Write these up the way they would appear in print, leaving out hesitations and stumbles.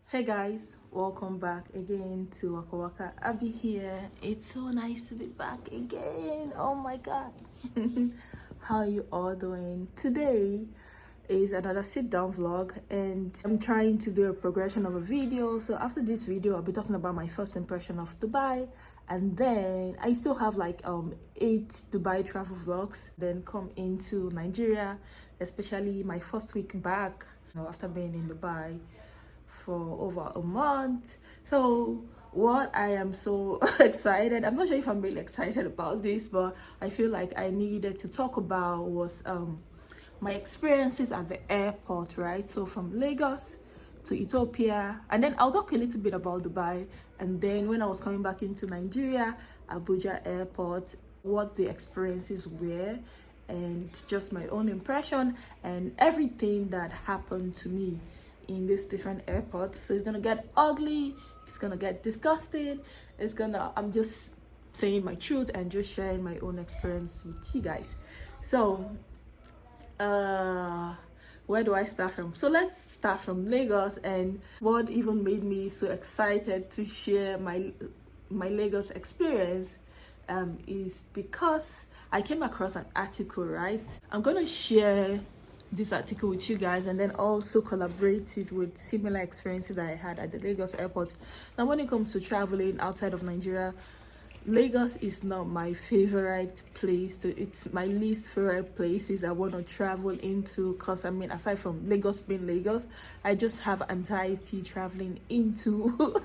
Hey guys, welcome back again to Waka Waka. Abby here. It's so nice to be back again. Oh my god. How are you all doing? Today is another sit down vlog, and I'm trying to do a progression of a video. So after this video, I'll be talking about my first impression of Dubai, and then I still have like 8 Dubai travel vlogs, then come into Nigeria, especially my first week back, after being in Dubai for over a month. So what I am so excited, I'm not sure if I'm really excited about this, but I feel like I needed to talk about was my experiences at the airport, right? So from Lagos to Ethiopia, and then I'll talk a little bit about Dubai, and then when I was coming back into Nigeria, Abuja Airport, what the experiences were, and just my own impression and everything that happened to me in these different airports. So it's gonna get ugly, it's gonna get disgusting, I'm just saying my truth and just sharing my own experience with you guys. So where do I start from? So let's start from Lagos, and what even made me so excited to share my Lagos experience is because I came across an article, right? I'm gonna share this article with you guys and then also collaborate it with similar experiences that I had at the Lagos airport. Now, when it comes to traveling outside of Nigeria, Lagos is not my favorite place it's my least favorite places I want to travel into, because I mean, aside from Lagos being Lagos, I just have anxiety traveling into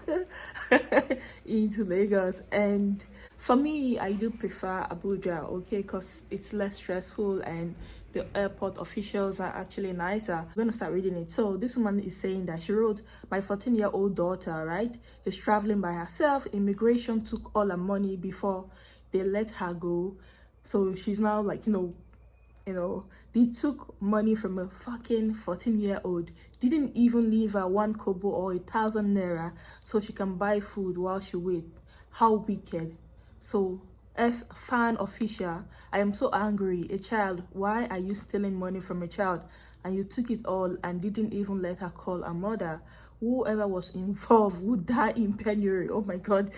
into Lagos. And for me, I do prefer Abuja, okay, because it's less stressful and the airport officials are actually nicer. I'm gonna start reading it. So this woman is saying that she wrote, my 14-year-old daughter, right, is traveling by herself. Immigration took all her money before they let her go. So she's now like, they took money from a fucking 14-year-old, didn't even leave her 1 kobo or 1,000 naira so she can buy food while she wait. How wicked. So fan official, I am so angry. A child, why are you stealing money from a child? And you took it all and didn't even let her call her mother. Whoever was involved would die in penury. Oh my god.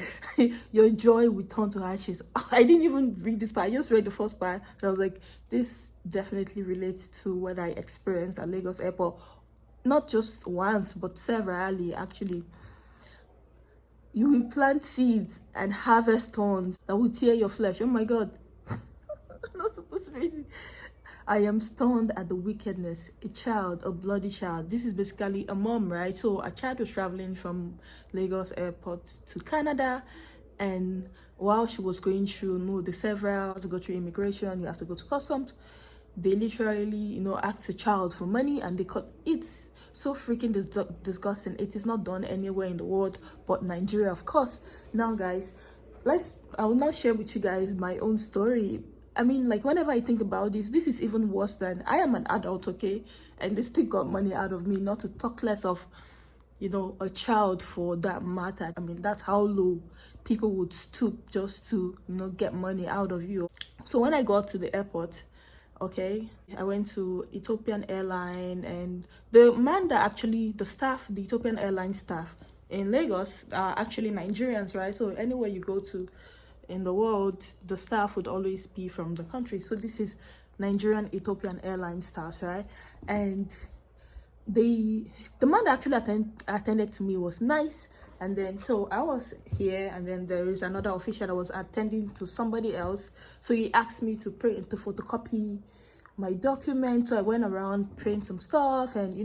Your joy will turn to ashes. I didn't even read this part, I just read the first part, and I was like, this definitely relates to what I experienced at Lagos airport, not just once but severally actually. You will plant seeds and harvest thorns that will tear your flesh. Oh my god. I'm not supposed to read it. I am stunned at the wickedness. A child, a bloody child. This is basically a mom, right? So a child was traveling from Lagos airport to Canada, and while she was going through, the several to go through immigration, you have to go to customs. They literally, asked a child for money, and they cut it. So freaking disgusting. It is not done anywhere in the world but Nigeria, of course. Now guys, I will now share with you guys my own story. I mean, like, whenever I think about this is even worse than, I am an adult, okay, and they still got money out of me, not to talk less of a child for that matter. I mean, that's how low people would stoop just to get money out of you. So when I got to the airport, okay, I went to Ethiopian airline, and the man that actually, the Ethiopian airline staff in Lagos are actually Nigerians, right? So anywhere you go to in the world, the staff would always be from the country. So this is Nigerian Ethiopian airline staff, right? And the man that actually attended to me was nice. And then so I was here, and then there is another official that was attending to somebody else. So he asked me to print, to photocopy my document. So I went around print some stuff, and he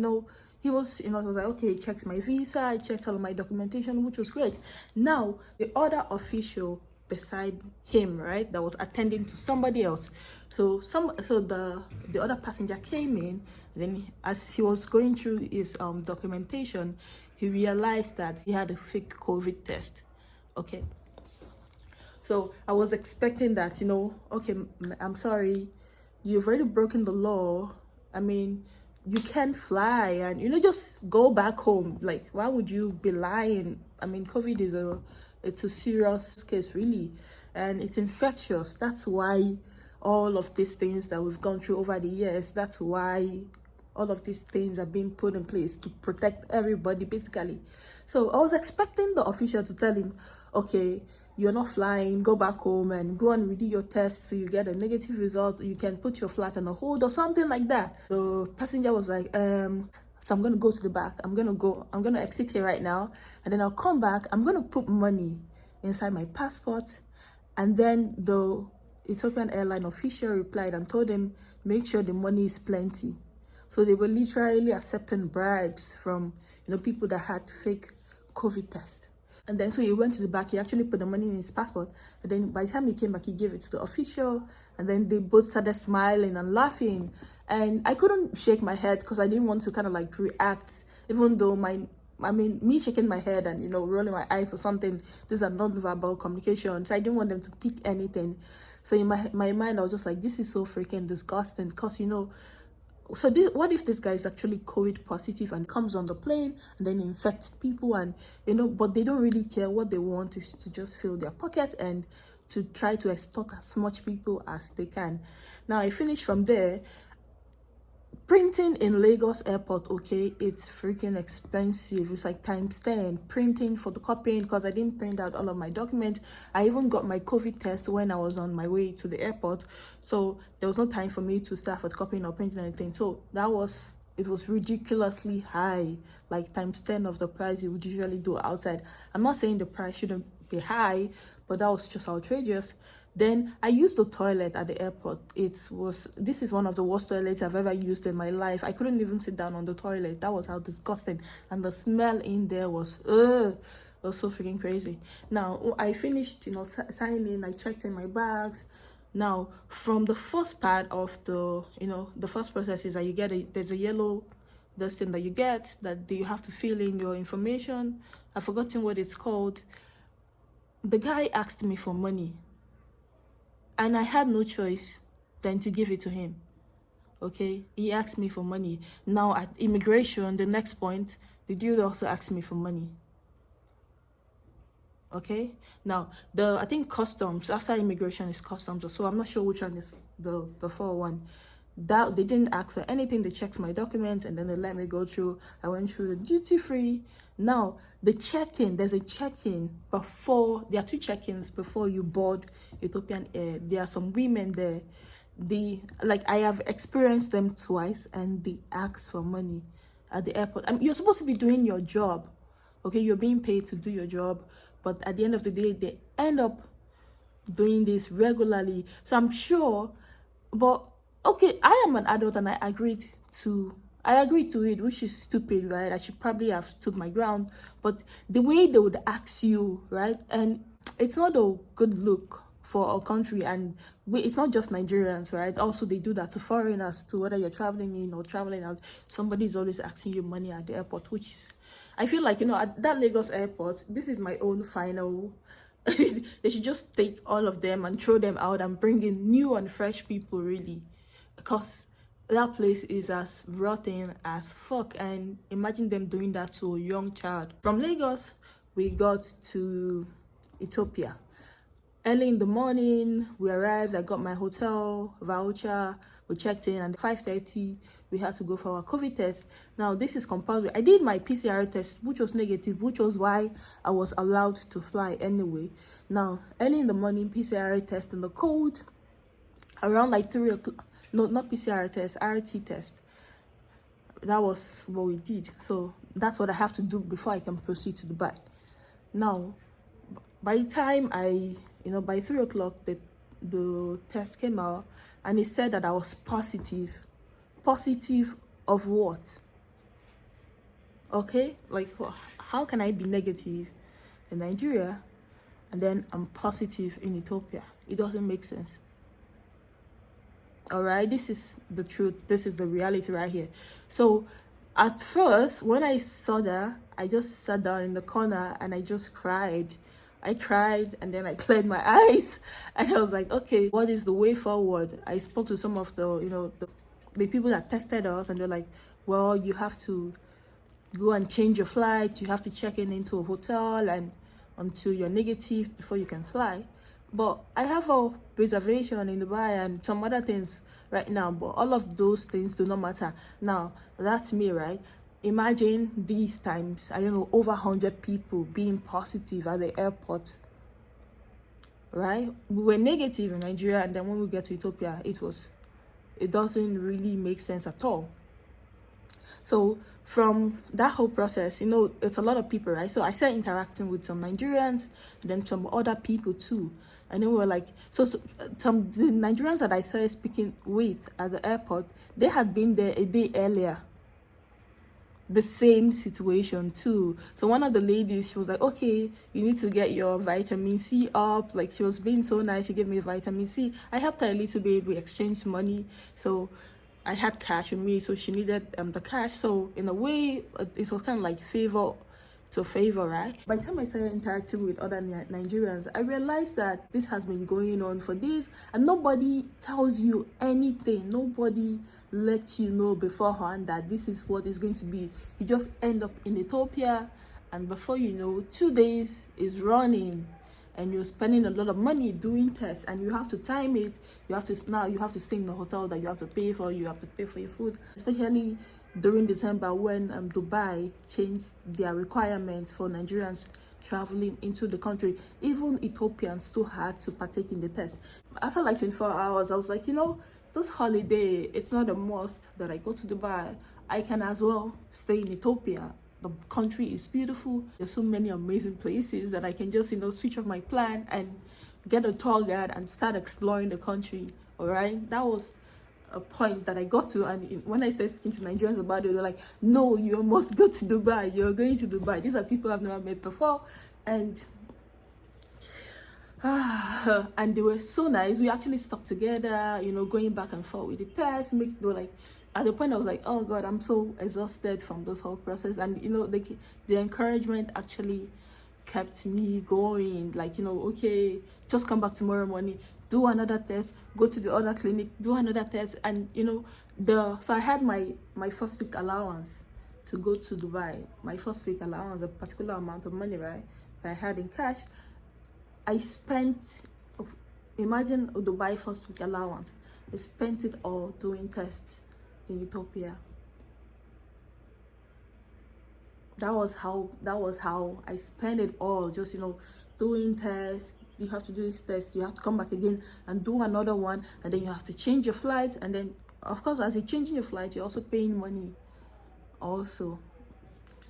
was he was like, okay, he checked my visa, I checked all of my documentation, which was great. Now the other official beside him, right, that was attending to somebody else, so the other passenger came in, and then as he was going through his documentation, he realized that he had a fake COVID test. Okay, so I was expecting that, okay, I'm sorry, you've already broken the law. I mean, you can't fly, and just go back home. Like, why would you be lying? I mean, COVID is it's a serious case, really, and it's infectious. That's why all of these things that we've gone through over the years, that's why all of these things are being put in place to protect everybody, basically. So I was expecting the official to tell him, okay, you're not flying, go back home and go and redo your test so you get a negative result. You can put your flight on a hold or something like that. The passenger was like, so I'm gonna go to the back. I'm gonna exit here right now, and then I'll come back. I'm gonna put money inside my passport. And then the Ethiopian airline official replied and told him, make sure the money is plenty. So they were literally accepting bribes from, people that had fake COVID tests. And then so he went to the back, he actually put the money in his passport. And then by the time he came back, he gave it to the official. And then they both started smiling and laughing. And I couldn't shake my head because I didn't want to kind of like react, even though me shaking my head and, rolling my eyes or something, these are non-verbal communication. So I didn't want them to pick anything. So in my mind, I was just like, this is so freaking disgusting because, so what if this guy is actually COVID positive and comes on the plane and then infects people and, but they don't really care. What they want is to just fill their pocket and to try to extort as much people as they can. Now, I finished from there. Printing in Lagos airport, okay, it's freaking expensive. It's like times 10. Printing, photocopying, because I didn't print out all of my documents. I even got my COVID test when I was on my way to the airport, so there was no time for me to start photocopying or printing anything. So it was ridiculously high, like times 10 of the price you would usually do outside. I'm not saying the price shouldn't be high, but that was just outrageous. Then I used the toilet at the airport. This is one of the worst toilets I've ever used in my life. I couldn't even sit down on the toilet. That was how disgusting. And the smell in there was so freaking crazy. Now, I finished, signing in. I checked in my bags. Now, from the first part of the first process is that there's a yellow thing that you get that you have to fill in your information. I've forgotten what it's called. The guy asked me for money. And I had no choice than to give it to him. Okay? He asked me for money. Now, at immigration, the next point, the dude also asked me for money. Okay? Now, I think customs, after immigration is customs, so I'm not sure which one is the before one. That they didn't ask for anything. They checked my documents and then they let me go through. I went through the duty free. Now, the check-in, there's a check-in before, there are two check-ins before you board Ethiopian Air. There are some women there. I have experienced them twice and they ask for money at the airport. You're supposed to be doing your job. Okay, you're being paid to do your job. But at the end of the day, they end up doing this regularly. So I'm sure, but okay, I am an adult and I agreed to it, which is stupid, right? I should probably have stood my ground. But the way they would ask you, right? And it's not a good look for our country. And it's not just Nigerians, right? Also, they do that to foreigners, to whether you're traveling in or traveling out. Somebody's always asking you money at the airport, which is, I feel like, at that Lagos airport, this is my own final. They should just take all of them and throw them out and bring in new and fresh people, really. Because that place is as rotten as fuck, and imagine them doing that to a young child. From Lagos, we got to Ethiopia. Early in the morning, we arrived. I got my hotel voucher. We checked in, and at 5:30, we had to go for our COVID test. Now, this is compulsory. I did my PCR test, which was negative, which was why I was allowed to fly anyway. Now, early in the morning, PCR test in the cold, around like 3 o'clock. No, not PCR test, RT test. That was what we did. So that's what I have to do before I can proceed to Dubai. Now, by the time by 3 o'clock, the test came out and it said that I was positive. Positive of what? Okay? Like, how can I be negative in Nigeria and then I'm positive in Ethiopia? It doesn't make sense. All right, this is the truth. This is the reality right here. So at first, when I saw that, I just sat down in the corner and I just cried. I cried and then I cleared my eyes and I was like, okay, what is the way forward? I spoke to some of the people that tested us and they're like, well, you have to go and change your flight. You have to check in into a hotel and until you're negative before you can fly. But I have a reservation in Dubai and some other things right now, but all of those things do not matter. Now, that's me, right? Imagine these times, I don't know, over 100 people being positive at the airport, right? We were negative in Nigeria, and then when we get to Ethiopia, it doesn't really make sense at all. So from that whole process, it's a lot of people, right? So I started interacting with some Nigerians, and then some other people too. And then we were like, some the Nigerians that I started speaking with at the airport, they had been there a day earlier. The same situation too. So one of the ladies, she was like, okay, you need to get your vitamin C up. Like, she was being so nice. She gave me vitamin C. I helped her a little bit. We exchanged money. So I had cash with me, so she needed the cash. So in a way, it was kind of like favor to favor, right? By the time I started interacting with other Nigerians, I realized that this has been going on for days, and nobody tells you anything. Nobody lets you know beforehand that this is what is going to be. You just end up in Ethiopia, and before you know, 2 days is running, and you're spending a lot of money doing tests, and you have to time it. You have to stay in the hotel that you have to pay for. You have to pay for your food, especially during December when Dubai changed their requirements for Nigerians traveling into the country. Even Ethiopians still had to partake in the test. After like 24 hours, I was like, this holiday, it's not a must that I go to Dubai. I can as well stay in Ethiopia. The country is beautiful. There's so many amazing places that I can just, switch off my plan and get a tour guide and start exploring the country. All right, that was a point that I got to, and when I started speaking to Nigerians about it, they're like, no, you must go to Dubai. You're going to Dubai. These are people I've never met before, and and they were so nice. We actually stuck together, going back and forth with the test. They were like, at the point I was like, oh God, I'm so exhausted from this whole process, and the encouragement actually kept me going. Like, okay, just come back tomorrow morning, do another test, go to the other clinic, do another test. And so I had my first week allowance to go to Dubai. My first week allowance, a particular amount of money, right, that I had in cash. I spent, imagine a Dubai first week allowance. I spent it all doing tests in Ethiopia. That was how I spent it all, just doing tests. You have to do this test, you have to come back again and do another one, and then you have to change your flight. And then of course, as you're changing your flight, you're also paying money also.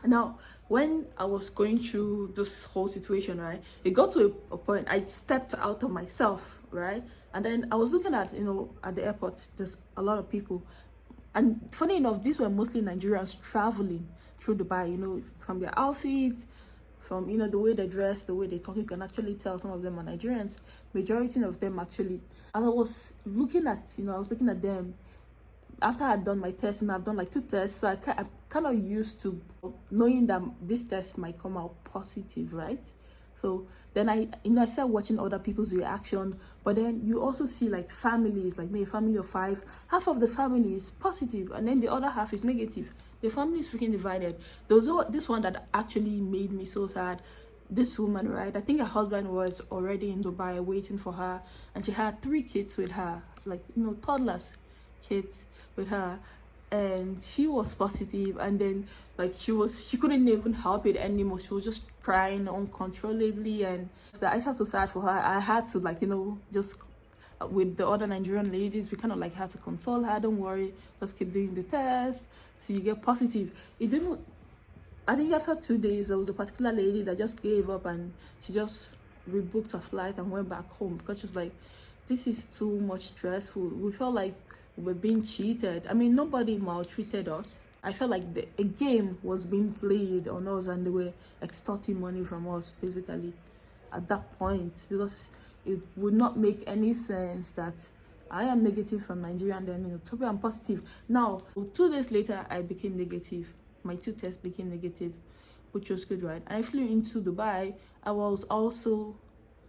Now, when I was going through this whole situation, right, it got to a point I stepped out of myself, right? And then I was looking at, at the airport, there's a lot of people. And funny enough, these were mostly Nigerians traveling through Dubai, from their outfits, from, the way they dress, the way they talk. You can actually tell some of them are Nigerians. Majority of them actually. As I was looking at, them after I'd done my test, and I've done like 2 tests, so I'm kind of used to knowing that this test might come out positive, right? So then I started watching other people's reaction. But then you also see like families, like maybe a family of 5, half of the family is positive, and then the other half is negative. The family is freaking divided. There was this one that actually made me so sad. This woman, right, I think her husband was already in Dubai waiting for her, and she had 3 kids with her, like, toddlers kids with her, and she was positive. And then like she couldn't even help it anymore. She was just crying uncontrollably, and I felt so sad for her. I had to, like, just with the other Nigerian ladies, we kind of like had to console her. Don't worry, just keep doing the test so you get positive. It didn't. I think after 2 days, there was a particular lady that just gave up, and she just rebooked her flight and went back home because she was like, this is too much stressful. We felt like we were being cheated. I mean, nobody maltreated us. I felt like a game was being played on us, and they were extorting money from us, basically, at that point, because it would not make any sense that I am negative from Nigeria and then in Ethiopia I'm positive. Now, 2 days later, I became negative. My 2 tests became negative, which was good, right? I flew into Dubai. I was also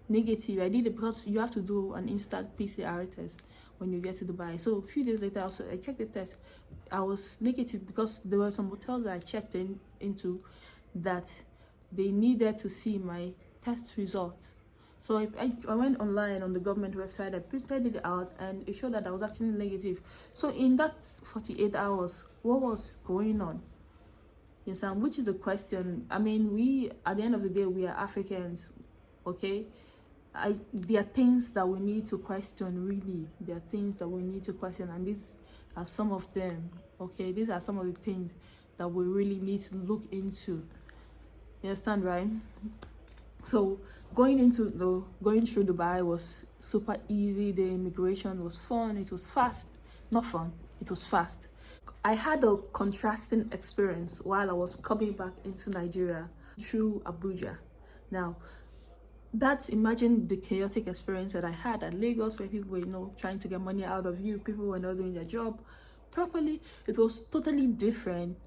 negative. I did it because you have to do an instant PCR test when you get to Dubai. So a few days later, also, I checked the test. I was negative because there were some hotels that I checked into that they needed to see my test results. So I went online on the government website, I printed it out, and it showed that I was actually negative. So in that 48 hours, what was going on? Yes, which is the question. I mean, we, at the end of the day, we are Africans, okay? There are things that we need to question, really. There are things that we need to question, and these are some of them, okay? These are some of the things that we really need to look into. You understand, right? So going through Dubai was super easy. The immigration was fun. It was fast. Not fun, it was fast. I had a contrasting experience while I was coming back into Nigeria through Abuja. Now, imagine the chaotic experience that I had at Lagos, where people were, trying to get money out of you. People were not doing their job properly. It was totally different.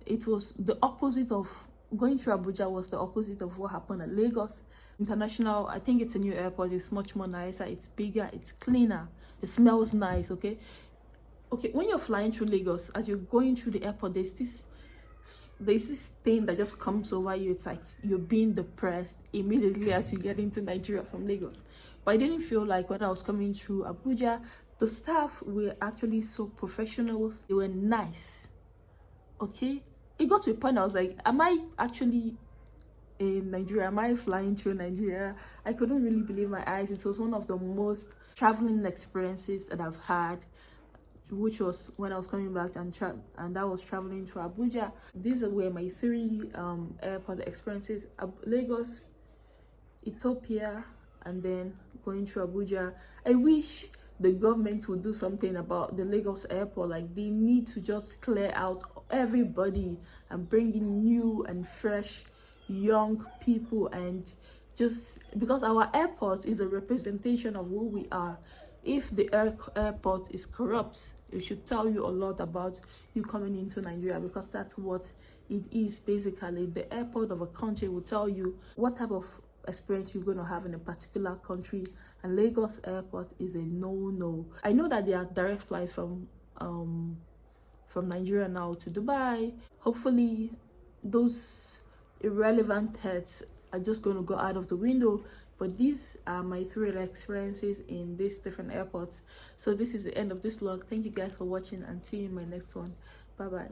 It was the opposite of going through Abuja. Was the opposite of what happened at Lagos International. I think it's a new airport. It's much more nicer. It's bigger. It's cleaner. It smells nice. Okay, when you're flying through Lagos, as you're going through the airport, there's this thing that just comes over you. It's like you're being depressed immediately as you get into Nigeria from Lagos. But I didn't feel like when I was coming through Abuja, the staff were actually so professional. They were nice. Okay, it got to a point I was like, am I actually in Nigeria? Am I flying through Nigeria? I couldn't really believe my eyes. It was one of the most traveling experiences that I've had, which was when I was coming back, and that was traveling to Abuja. These were my 3 airport experiences: Lagos, Ethiopia, and then going to Abuja. I wish the government would do something about the Lagos airport. Like, they need to just clear out everybody and bring in new and fresh young people, and just because our airport is a representation of who we are. If the airport is corrupt, it should tell you a lot about you coming into Nigeria, because that's what it is basically. The airport of a country will tell you what type of experience you're going to have in a particular country, and Lagos airport is a no. I know that there are direct flights from Nigeria now to Dubai. Hopefully those irrelevant threats are just going to go out of the window. But these are my 3 experiences in these different airports. So this is the end of this vlog. Thank you guys for watching, and see you in my next one. Bye bye.